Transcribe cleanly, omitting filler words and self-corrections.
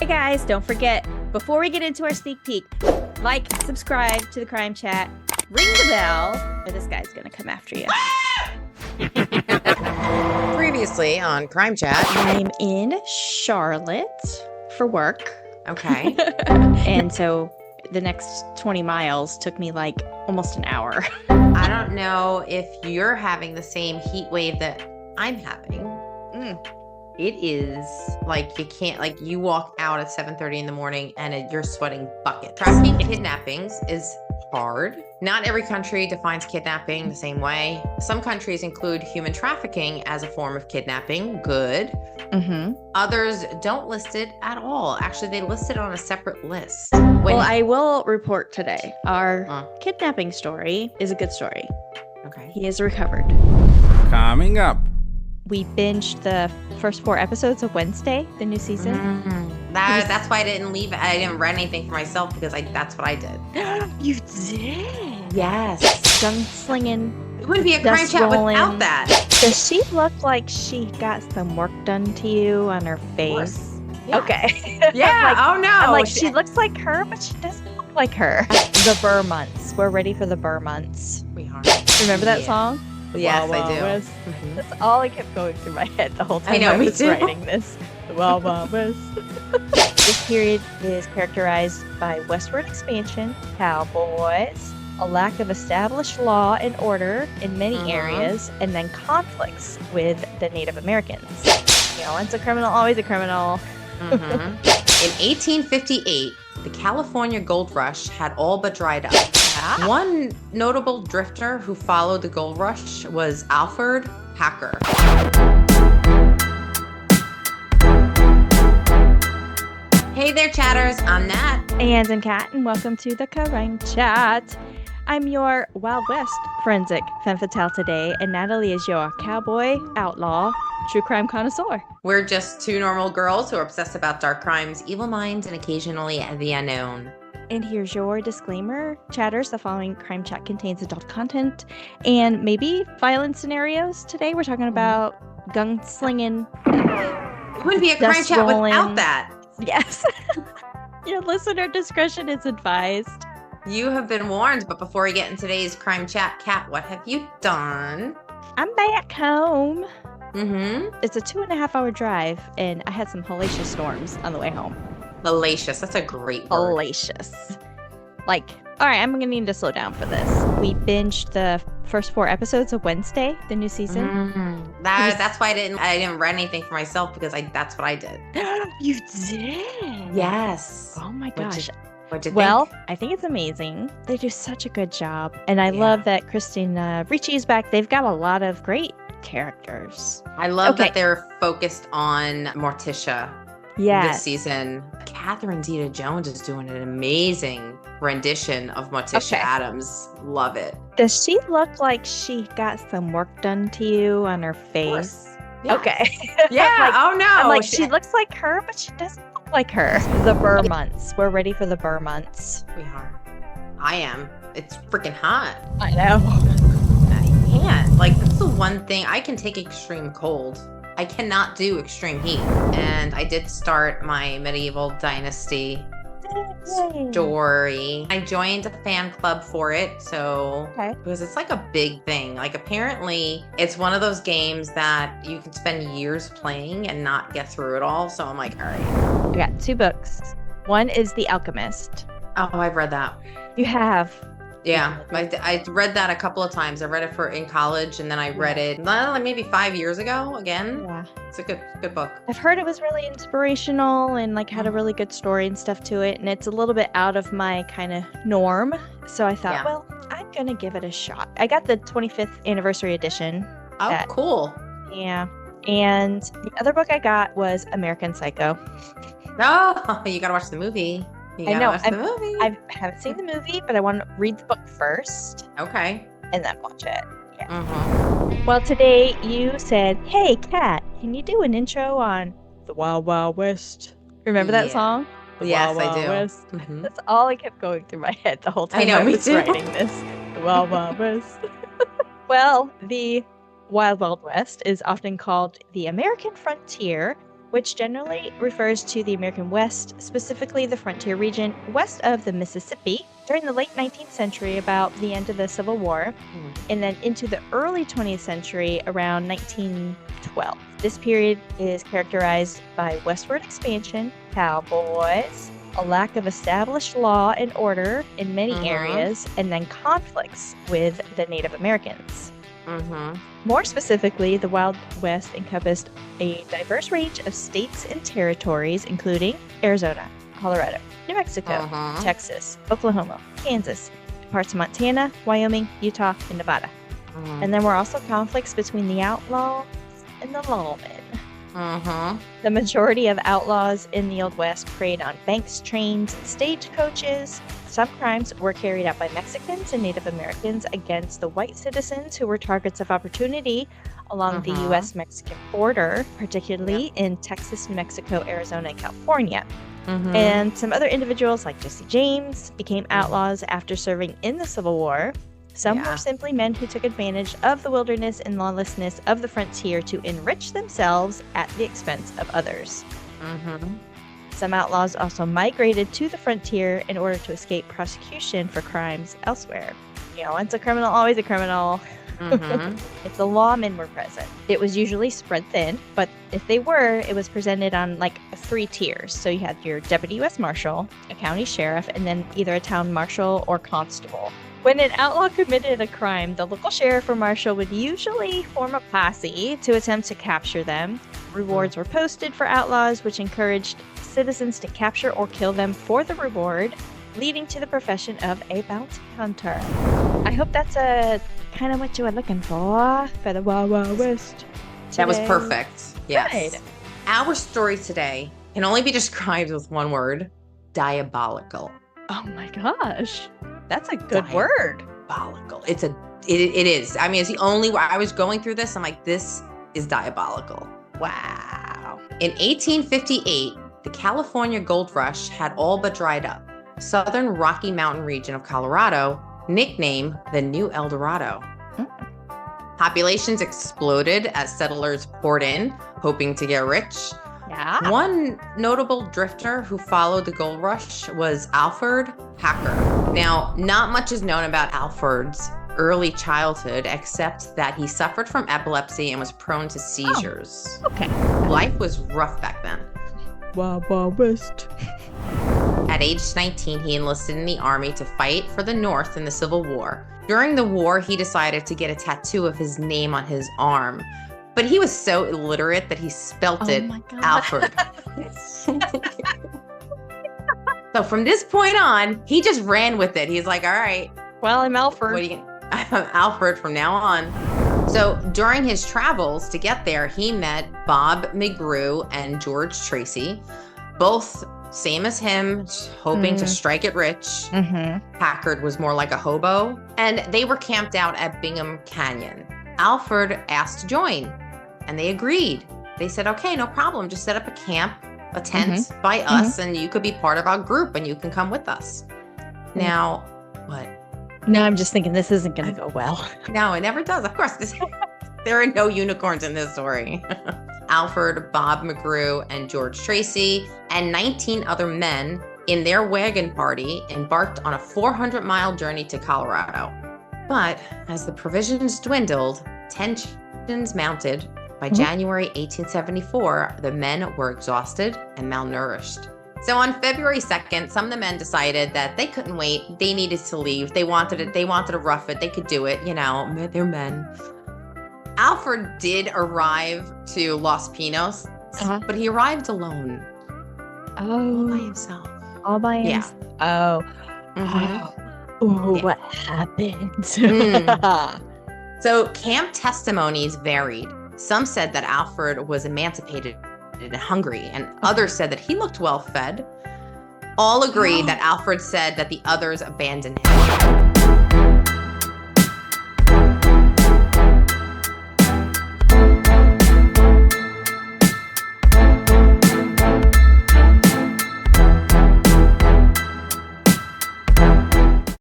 guys, don't forget, before we get into our sneak peek, like, subscribe to the Crime Chat, ring the bell, or this guy's gonna come after you. Previously on CrimeChat. I'm in Charlotte for work. Okay. And so the next 20 miles took me like almost an hour. I don't know if you're having the same heat wave that I'm having. It is like you can't, like you walk out at 7:30 in the morning and you're sweating buckets. Tracking kidnappings is hard. Not every country defines kidnapping the same way. Some countries include human trafficking as a form of kidnapping. Good. Others don't list it at all. Actually, they list it on a separate list. Well, I will report today. Our kidnapping story is a good story. Okay. He is recovered. Coming up. We binged the first 4 episodes of Wednesday, the new season. That's why I didn't leave. I didn't write anything for myself because that's what I did. You did? Yes. Gunslinging. It wouldn't be a crime chat without that. Does she look like she got some work done to you on her face? Yeah. Okay. Yeah. Oh no. I'm like, she looks like her, but she doesn't look like her. The Burr months. We're ready for the Burr months. We are. Remember that song? Yes, Wild I do. West. That's all I kept going through my head the whole time I know, me was too. writing this. The Wild Wild West. This period is characterized by westward expansion, cowboys, a lack of established law and order in many areas, and then conflicts with the Native Americans. You know, once a criminal, always a criminal. In 1858, the California gold rush had all but dried up. One notable drifter who followed the gold rush was Alferd Packer. Hey there, chatters. I'm Nat. And Kat, and welcome to the CrimeChat. I'm your Wild West forensic femme fatale today, and Natalie is your cowboy, outlaw, true crime connoisseur. We're just 2 normal girls who are obsessed about dark crimes, evil minds, and occasionally the unknown. And here's your disclaimer. Chatters, the following crime chat contains adult content and maybe violent scenarios. Today we're talking about gunslinging. It wouldn't be a crime chat without that. Yes. Your listener discretion is advised. You have been warned, but before we get in today's crime chat, Kat, what have you done? I'm back home. It's a 2.5-hour drive, and I had some hellacious storms on the way home. Hellacious. That's a great word. Hellacious. Like, all right, I'm going to need to slow down for this. We binged the first 4 episodes of Wednesday, the new season. That's why I didn't write anything for myself because that's what I did. You did? Yes. Oh my gosh. What'd you think? Well, I think it's amazing. They do such a good job. And I love that Christine Ricci is back. They've got a lot of great characters. I love that they're focused on Morticia this season. Catherine Zeta-Jones is doing an amazing rendition of Morticia Adams. Love it. Does she look like she got some work done to you on her face? Yes. Okay. Yeah. Oh no. I'm like, she looks like her, but she doesn't look like her. The Burr months. We're ready for the Burr months. We are. I am. It's freaking hot. I know. I can't. Like, that's the one thing. I can take extreme cold. I cannot do extreme heat. And I did start my medieval dynasty story. I joined a fan club for it, because it's like a big thing. Like, apparently it's one of those games that you can spend years playing and not get through it all. So I'm like, all right. I got 2 books. One is The Alchemist. Oh, I've read that. You have? Yeah, I read that a couple of times. I read it in college, and then I read it maybe 5 years ago again. Yeah, it's a good book. I've heard it was really inspirational and like had a really good story and stuff to it, and it's a little bit out of my kind of norm. So I thought, well, I'm gonna give it a shot. I got the 25th anniversary edition. Oh, cool. Yeah, and the other book I got was American Psycho. Oh, you gotta watch the movie. I know. I haven't seen the movie, but I want to read the book first. Okay. And then watch it. Yeah. Well, today you said, "Hey, Kat, can you do an intro on the Wild Wild West?" Remember that song? Yes, I do. West. That's all I kept going through my head the whole time I was writing this. The Wild Wild West. Well, the Wild Wild West is often called the American frontier which generally refers to the American West, specifically the frontier region west of the Mississippi, during the late 19th century, about the end of the Civil War, and then into the early 20th century, around 1912. This period is characterized by westward expansion, cowboys, a lack of established law and order in many areas, and then conflicts with the Native Americans. More specifically, the Wild West encompassed a diverse range of states and territories, including Arizona, Colorado, New Mexico, Texas, Oklahoma, Kansas, parts of Montana, Wyoming, Utah, and Nevada. And there were also conflicts between the outlaws and the lawmen. The majority of outlaws in the Old West preyed on banks, trains, and stagecoaches. Some crimes were carried out by Mexicans and Native Americans against the white citizens who were targets of opportunity along the U.S.-Mexican border, particularly in Texas, New Mexico, Arizona, and California. And some other individuals, like Jesse James, became outlaws after serving in the Civil War. Some were simply men who took advantage of the wilderness and lawlessness of the frontier to enrich themselves at the expense of others. Some outlaws also migrated to the frontier in order to escape prosecution for crimes elsewhere. You know, once a criminal, always a criminal. If the lawmen were present, it was usually spread thin, but if they were, it was presented on like 3 tiers. So you had your deputy U.S. Marshal, a county sheriff, and then either a town marshal or constable. When an outlaw committed a crime, the local sheriff or marshal would usually form a posse to attempt to capture them. Rewards were posted for outlaws, which encouraged citizens to capture or kill them for the reward, leading to the profession of a bounty hunter. I hope that's kind of what you were looking for the Wild Wild West today. That was perfect. Yes. Good. Our story today can only be described with one word: diabolical. Oh my gosh. That's a good word. Diabolical. It is. I mean, it's the only way. I was going through this. I'm like, this is diabolical. Wow. In 1858, the California gold rush had all but dried up. Southern Rocky Mountain region of Colorado, nicknamed the New El Dorado. Populations exploded as settlers poured in, hoping to get rich. Yeah. One notable drifter who followed the gold rush was Alferd Packer. Now, not much is known about Alferd's early childhood, except that he suffered from epilepsy and was prone to seizures. Okay. Life was rough back then. Wild Wild West. At age 19, he enlisted in the army to fight for the North in the Civil War. During the war, he decided to get a tattoo of his name on his arm. But he was so illiterate that he spelt it Alferd. So from this point on, he just ran with it. He's like, all right. Well, I'm Alferd. I'm Alferd from now on. So during his travels to get there, he met Bob McGrew and George Tracy, both same as him, hoping to strike it rich. Packard was more like a hobo, and they were camped out at Bingham Canyon. Alferd asked to join, and they agreed. They said, okay, no problem. Just set up a camp, a tent by us, and you could be part of our group, and you can come with us. Now, what? No, I'm just thinking this isn't going to go well. No, it never does. Of course, there are no unicorns in this story. Alferd, Bob McGrew, and George Tracy, and 19 other men in their wagon party embarked on a 400-mile journey to Colorado. But as the provisions dwindled, tensions mounted. By January 1874, the men were exhausted and malnourished. So on February 2nd, some of the men decided that they couldn't wait. They needed to leave. They wanted it. They wanted to rough it. They could do it. You know, they're men. Alferd did arrive to Los Pinos, but he arrived alone. Oh. All by himself. All by himself. Oh. What happened? So camp testimonies varied. Some said that Alferd was emancipated and hungry, and others said that he looked well fed. All agreed that Alferd said that the others abandoned him.